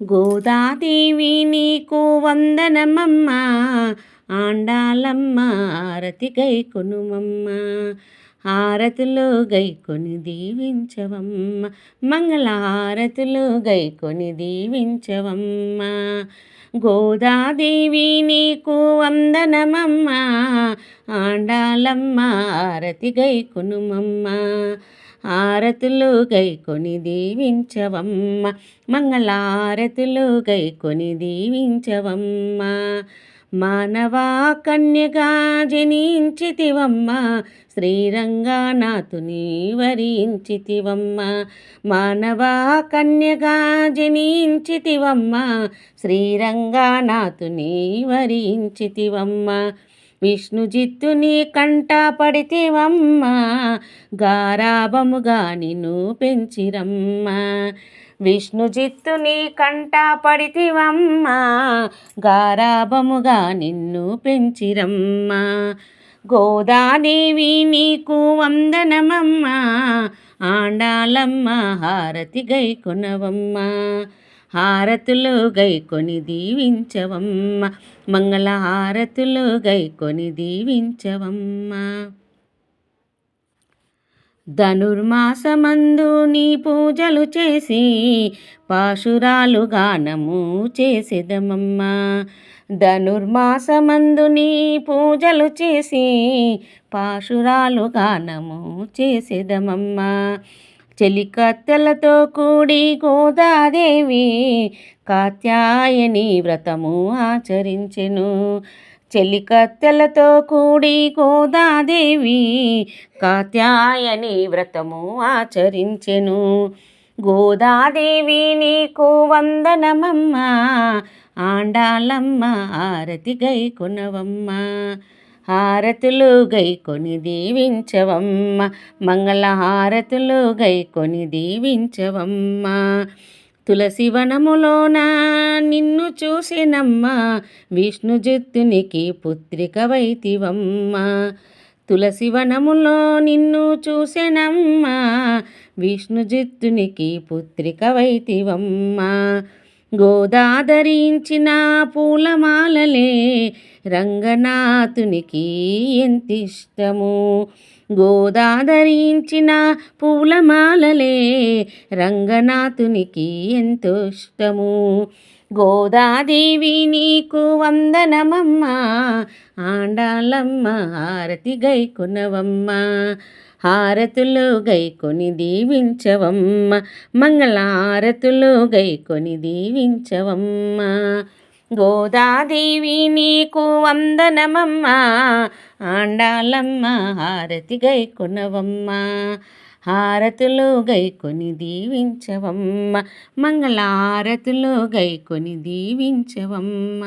గోదాదేవి నీకు వందనమమ్మ, ఆండాలమ్మ ఆరతి గైకొనుమమ్మ. హారతులు గైకొని దీవించవమ్మ, మంగళహారతులు గైకొని దీవించవమ్మ. గోదాదేవి నీకు వందనమమ్మ, ఆండాలమ్మ ఆరతి గైకొనుమమ్మ. హారతులు గైకొని దీవించవమ్మ, మంగళహారతులు గైకొని దీవించవమ్మ. మానవా కన్యగా జనించితివమ్మ, శ్రీరంగనాథుని వరించితివమ్మ. మానవా కన్యగా జనించితివమ్మ, శ్రీరంగనాథుని వరించితివమ్మ. విష్ణుజిత్తుని కంట పడితివమ్మ, గారాబముగా నిన్ను పెంచిరమ్మ. విష్ణుజిత్తుని కంట పడితివమ్మ, గారాబముగా నిన్ను పెంచిరమ్మ. గోదాదేవి నీకు వందనమమ్మ, ఆండాలమ్మ హారతి గైకొనవమ్మ. హారతులు గైకొని దీవించవమ్మ, మంగళహారతులు గైకొని దీవించవమ్మ. ధనుర్మాసమందు నీ పూజలు చేసి, పాశురాలు గానము చేసెదమమ్మ. ధనుర్మాసమందు నీ పూజలు చేసి, పాశురాలు గానము చేసెదమమ్మ. చెలికత్తెలతో కూడి గోదాదేవి, కాత్యాయని వ్రతము ఆచరించెను. చెలికత్తెలతో కూడి గోదాదేవి, కాత్యాయని వ్రతము ఆచరించెను. గోదాదేవి నీకు వందనమమ్మ, ఆండాలమ్మ ఆరతి గైకొనవమ్మ. హారతులు గైకొని దీవించవమ్మ, మంగళహారతులు గైకొని దీవించవమ్మ. తులసివనములోన నిన్ను చూసినమ్మ, విష్ణుజిత్తునికి పుత్రికవైతివమ్మ. తులసివనములో నిన్ను చూసెనమ్మ, విష్ణుజిత్తునికి పుత్రికవైతివమ్మ. గోదాధరించిన పూలమాలలే రంగనాథునికి ఎంతిష్టము. గోదాధరించిన పూలమాలలే రంగనాథునికి ఎంతో ఇష్టము. గోదాదేవి నీకు వందనమమ్మ, ఆండాలమ్మ హారతి గైకొనవమ్మ. హారతులు గైకొని దీవించవమ్మ, మంగళహారతులు గైకొని దీవించవమ్మ. గోదాదేవి నీకు వందనమమ్మ, ఆండాలమ్మ హారతి గైకొనవమ్మ. హారతులు గైకొని దీవించవమ్మ, మంగళహారతులు గైకొని దీవించవమ్మ.